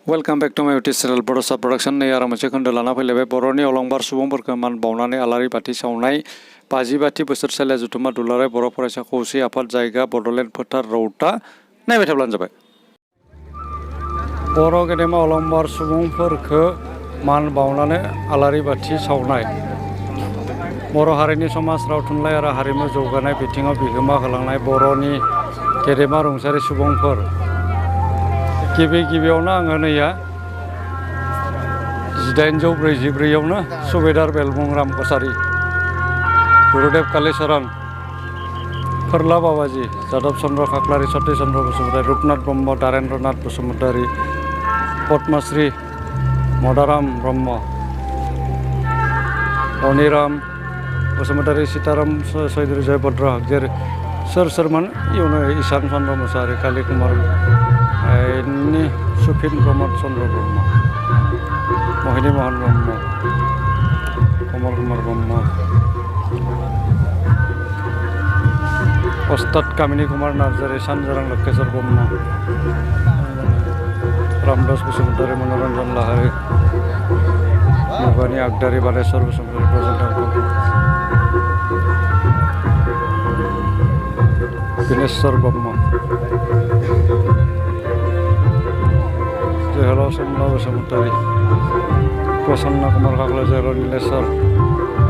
Welcome back to माय YouTube channel बड'सा production नै आरो मोनसे खोन्दो लाना फैलायबाय बर'नि अलंबार सुबुंफोरखौ मान बावनानै आलारि बाथि सावनाय 50 बोसोरसालिया जुथुम्मा दुलाराय बर' फरायसा खौसे आफाद जायगा बड'लेण्ड फोथार रौता नायबाय थाब्लानो जाबाय। बर' गेदेमा अलंबार सुबुंफोरखौ मान बावनानै आलारि बाथि सावनाय बर' हारिनि समाज राव थुनलाइ आरो हारिमु जौगानाय बिथिङाव बिहोमा होलांनाय बर'नि गेदेमा रुंसारि सुबुंफोर गिबियावनो आङो नैया 1844आवनो सुबेदार बेलमुं राम कसारी गुरुदेव कालीचरण फोरला बाबाजी जादब चन्द्र खाख्लारि सतीश चन्द्र बसुमतारी रुपनाथ ब्रह्म दारेन्द्रनाथ बसुमतारी पद्मश्री मदाराम ब्रह्म अनिराम बसुमतारी सीताराम चौधरी जयभद्र हागजेर सोरमोन इयुन ईशान चन्द्र मुसाहारि काली कुमार सुफिन प्रमोद चन्द्र ब्रह्म मोहिनी मोहन ब्रह्म कमल कुमार ब्रह्म अस्ताद कामिनी कुमार नार्जारी सानजारां लक्षेश्वर ब्रह्म रामदास बसुमतारी मनोरंजन लाहारी मुगानि आगदारि बालेश्वर बसुमतारी बिनेश्वर ब्रह्म जोहोलाव सोमला बसुमतारी प्रसन्न कुमार खाख्ला जोहोलाव नीलेश्वर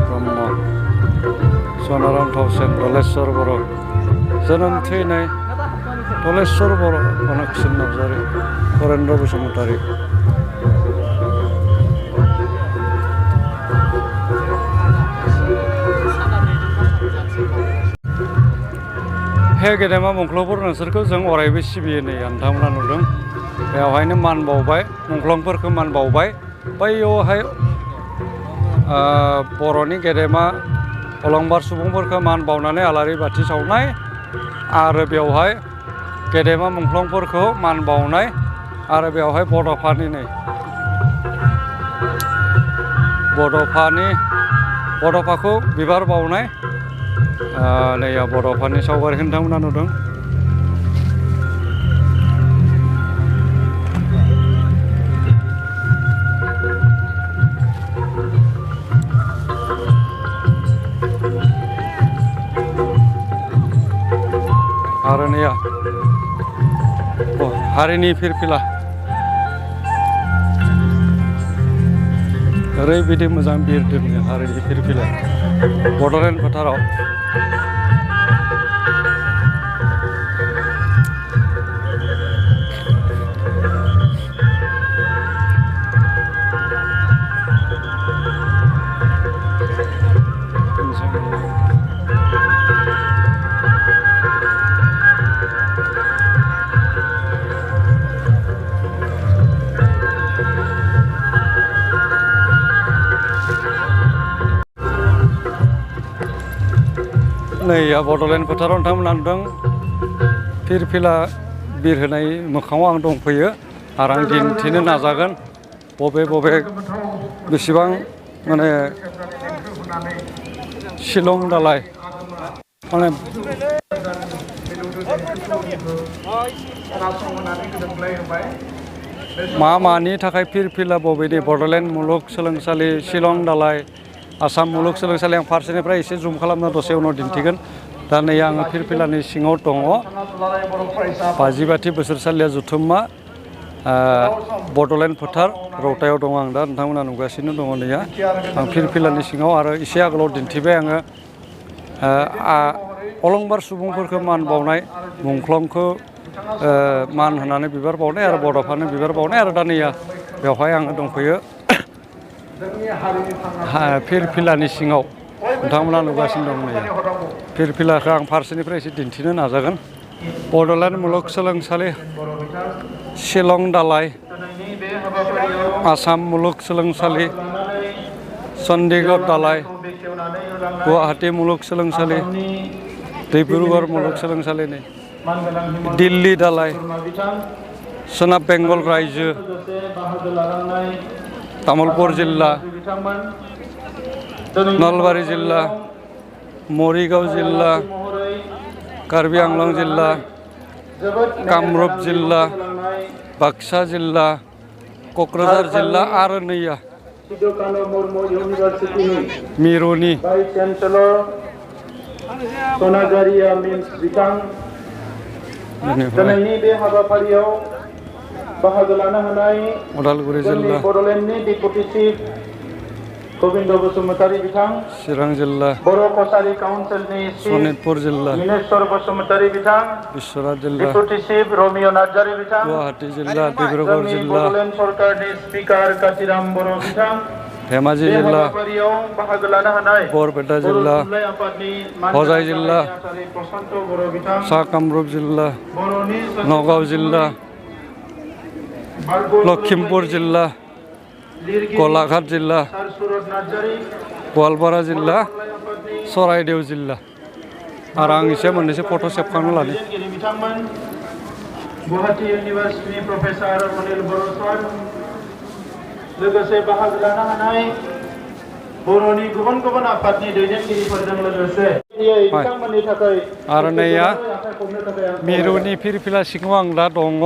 ब्रह्म सनाराम थावसेन दलेश्वर बर' जोनोम थैनाय दलेश्वर बर' कनकसिं नार्जारी हरेन्द्र बसुमतारी हे गेदेमा मुंख्लंफोर नोंसोरखौ जों अरायबो सिबियो नै नोंथांमोना नुदों बेवहायनो मान बावबाय मुंख्लंफोरखौ मान बावबाय बैयावहाय बर'नि गेदेमा अलंबार सुबुंफोरखौ मान बावनानै आलारि बाथि सावनाय आरो बेवहाय गेदेमा मुंख्लंफोरखौ मान बावनाय आरो बेवहाय बड'फाखौ बिबार बावनाय नै बड'फानि सावगारिखौ नोंथांमोना नुदों आरो नैया हारिनि फिरफिला ओरैबायदि मोजां बिरदों हारिनि फिरफिला बड'लेण्ड फोथाराव नै बड'लेण्ड फोथाराव नोंथांमोना नुदों फिरफिला बिरहोनाय मोखाङाव आं दंफैयो आरो आं दिन्थिनो नाजागोन बबे बेसेबां माने शिलं दालाय माने मानि थाखाय फिरफिला बबेनि बड'लेण्ड मुलुगसोलोंसालि शिलं दालाय आसाम मुलुगसोलोंसालि आं फारसेनिफ्राय एसे जुम खालामना दसे उनाव दिन्थिगोन दा नै आङो फिरफिलानि सिङाव दङ 50 बोसोरसालिया जुथुम्मा बड'लेण्ड फोथार रौतायाव दङ आं दा नोंथांमोना नुगासिनो दङ नैया आं फिरफिलानि सिङाव आरो एसे आगोलाव दिन्थिबाय आङो अलंबार सुबुंफोरखौ मान बावनाय मुंख्लंखौ मान होनानै बिबार बावनाय आरो बड'फानो बिबार बावनाय आरो दा नैया बेवहाय आङो दंफैयो फिरफिलानि सिङाव नोंथांमोना नुगासिनो दं नै फिरफिलाखौ आं फारसेनिफ्राय एसे दिन्थिनो नाजागोन बड'लेण्ड मुलुगसोलोंसालि शिलं दालाय आसाम मुलुगसोलोंसालि चन्डीगढ़ दालाय गुवाहाटी मुलुगसोलोंसालि डिब्रुगड़ मुलुगसोलोंसालि दिल्ली दालाय सोनाब बेंगल रायजो तामुलपुर जिल्ला नलबारि जिल्ला मरिगाव जिल्ला कार्बि आंलं जिल्ला कामरुप जिल्ला बाक्सा जिल्ला क'क्राझार जिल्ला आरो नैया सिदुकानु मुर्मु इउनिभार्सिटिनि मिरुनि भाइस चेन्सेलर सनाजारिया मिन्स बिथां दिनैनि बे हाबाफारियाव बाहागो लानो हानाय उदालगुरि जोंनि जिल्ला बड'लेण्डनि डेपुटि चिफ गोबिन्द बसुमतारी बिथां चिरां जिल्ला बर' कसारी काउन्सिलनि चिफ सनितपुर जिल्ला मिनेश्वर बसुमतारी बिथां बिश्वनाथ जिल्ला डेपुटि चिफ रमिय नार्जारी बिथां गुवाहाटी जिल्ला डिब्रुगड़ जोंनि जिल्ला बड'लेण्ड सरकारनि स्पिकार कातिराम बर' बिथां धेमाजि बे जिल्ला हाबाफारियाव बाहागो लानो हानाय बरपेटा बर' जिल्ला थुनलाइ आफादनि हजाय जिल्ला आचार्य प्रशान्त बर' बिथां सा कामरुप जिल्ला बर'नि नगाव जिल्ला लखिमपुर जिल्ला गलाघाट जिल्ला सुरत नार्जारी गवालपारा जिल्ला सराइदेव जिल्ला आरो आं एसे मोननैसो फट' सेबखांनो लादों बिथांमोन गुवाहाटी इउनिभार्सिटिनि प्रफेसार अनिल बर' सार लोगोसे बाहागो लानो हानाय बर'नि गुबुन गुबुन आफादनि दैदेनगिरिफोरजों लोगोसे बिथांमोननि थाखाय आरो नैया मिरुनि फिरफिला सिङाव आं दा दङ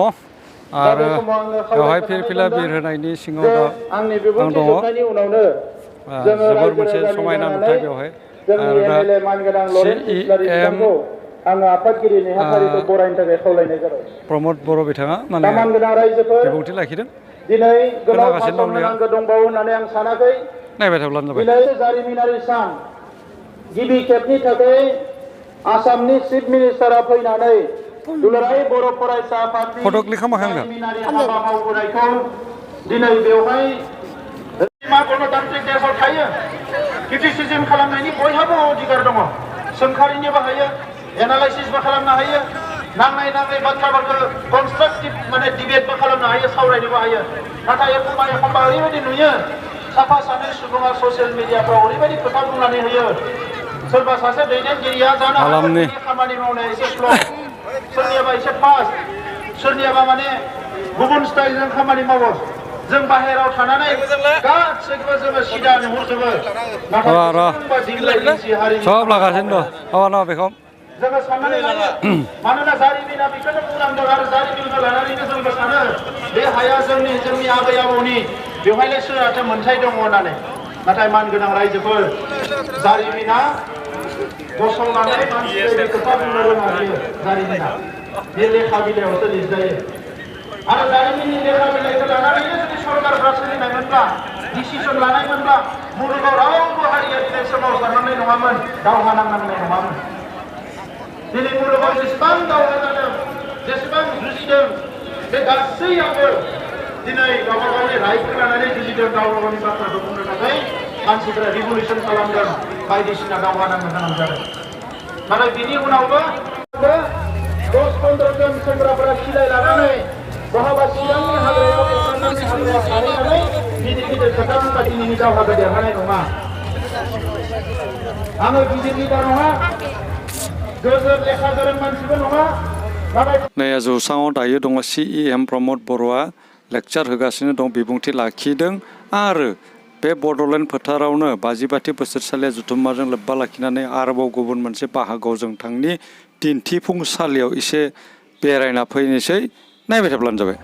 आरो बेवहाय फिरफिला बिर होनायनि सिङाव दा आंनि आं बिबुंथि दङ जोबनायनि उनावनो जोबोर मोनसे समायना नुथाय बेवहाय आरो दा CEM आङो आफादगिरि नेहाथारिखौ बरायनो थाखाय खावलायनाय जाबाय प्रमद बर' बिथाङा माने समान गोनां रायजोफोर बिबुंथि लाखिदों दिनै गोलाव खोनागासिनो भाषण दं होनांगौ दंबावो होननानै आं सानाखै नायबाय थाब्लानो जाबाय दिनै जारिमिनारि सान गिबि खेबनि थाखाय आसामनि चिफ मिनिस्टारा फैनानै दुलाराय बर' फरायसा आफादनि फट' क्लिक खालामाखै आङो जारिमिनारि हाबा मावबोनायखौ दिनै बेवहाय मा गणतान्त्रिक देशआव थायो क्रिटिसिजम खालामनायनि बयहाबो अधिकार दङ सोंखारिनोबो हायो एनालाइसिसबो खालामनो हायो नांनाय बाथ्राफोरखौ कनस्ट्राक्टिभ माने डिबेटबो खालामनो हायो सावरायनोबो हायो नाथाय एखमबा ओरैबायदि नुयो साफा सानै सुबुङा ससियेल मिडियाफ्राव ओरैबायदि खोथा बुंनानै होयो सोरबा सासे दैदेनगिरिया जानो हागौ खामानि मावनाया एसे स्ल' सोरनियाबा एसे फास्ट सोरनियाबा माने गुबुन स्टाइलजों खामानि मावो जों बाहेरायाव थानानै गासैखौबो जोङो सिदा नुहुरजोबो सब लागासिनो दं बेखौ जोङो साननानै लायो मानोना जारिमिना बेखौनो बुंनांदों आरो जारिमिनखौ लानानैनो जोंबो सानो बे हाया जोंनि आबै आबौनि बेवहायलाय सोरहाथो मोन्थाय दङ होननानै नाथाय मानगोनां रायजोफोर जारिमिना गसंनानै मानसिफोरनि खोथा बुंनो रोङा बियो जारिमिना बे लेखा बिलाइयावसो लिरजायो आरो जारिमिननि लेखा बिलाइखौ लानानैनो जुदि सरकारफ्रा सोलिनायमोनब्ला डिसिसन लानायमोनब्ला मुलुगाव रावबो हारिया दिनै सोमावसारनांनाय नङामोन दावहा नांनांनाय नङामोन दिनै मुलुगाव जेसेबां दावहा जादों जेसेबां जुजिदों बे गासैयावबो दिनै गावबा गावनि राइटखौ लानानै जुजिदों गावबा गावनि बाथ्राखौ बुंनो थाखाय मानसिफोरा रिभलिउसन खालामदों बायदिसिना दावहा नांनो गोनां जादों नाथाय बिनि उनावबो 10-15 जन सेंग्राफोरा सिलाय लानानै बहाबा सिगांनि हाग्रायाव थाहैनानै गिदिर गिदिर खोथा बुंबा दिनैनि दावहाखौ देरहानाय नङा आङो गिदिर लिडार नङा गोजोर लेखा गोरों मानसिबो नङा नै जौसाङाव दायो दङ CEM प्रमद बर'आ लेक्चार होगासिनो दं बिबुंथि लाखिदों आरो बे बड'लेण्ड फोथारावनो 55 बोसोरसालिया जुथुम्माजों लोब्बा लाखिनानै आरोबाव गुबुन मोनसे बाहागोआव जों थांनि दिन्थिफुंसालियाव एसे बेरायना फैनोसै नायबाय थाब्लानो जाबाय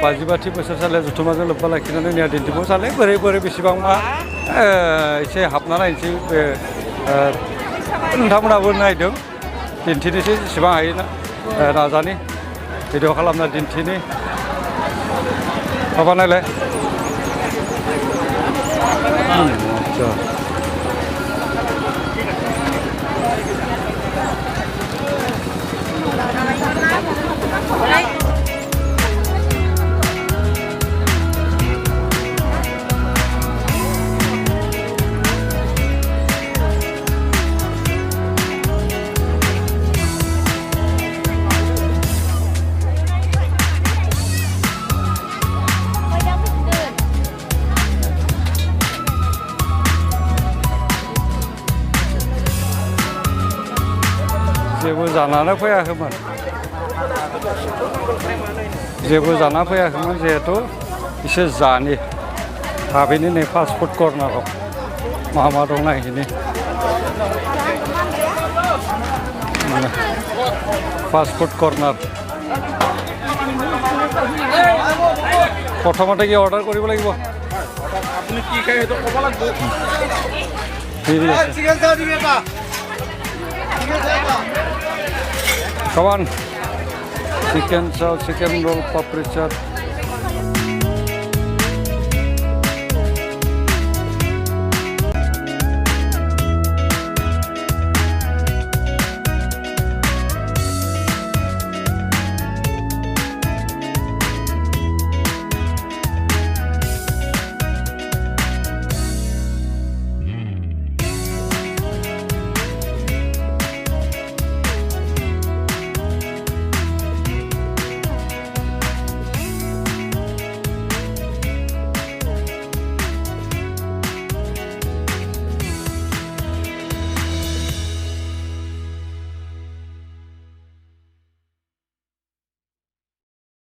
बाजिबाथि बोसोरसालिया जुथुम्माजों लोब्बा लाखिनानै जोंनिया दिन्थिफुंसालि बोरै बेसेबांबा एसे हाबना नायनोसै बे नोंथांमोनाबो नायदों दिन्थिनोसै जेसेबां हायो नाजानि भिडिअ खालामना दिन्थिनि माबा नायलाय आदसा जेबो जानानै फैयाखैमोन जिहेथु एसे जानि हाबैनि नै फास्ट फुड कर्नाराव मा दं नायहैनि फास्ट फुड कर्नार প্ৰথমতে কি অৰ্ডাৰ কৰিব লাগিব আপুনি কি খায় সেইটো ক'ব লাগিব ঠিক আছে চিকেন চাও দিবে পা Come on, chicken chow, chicken roll, papri chaat.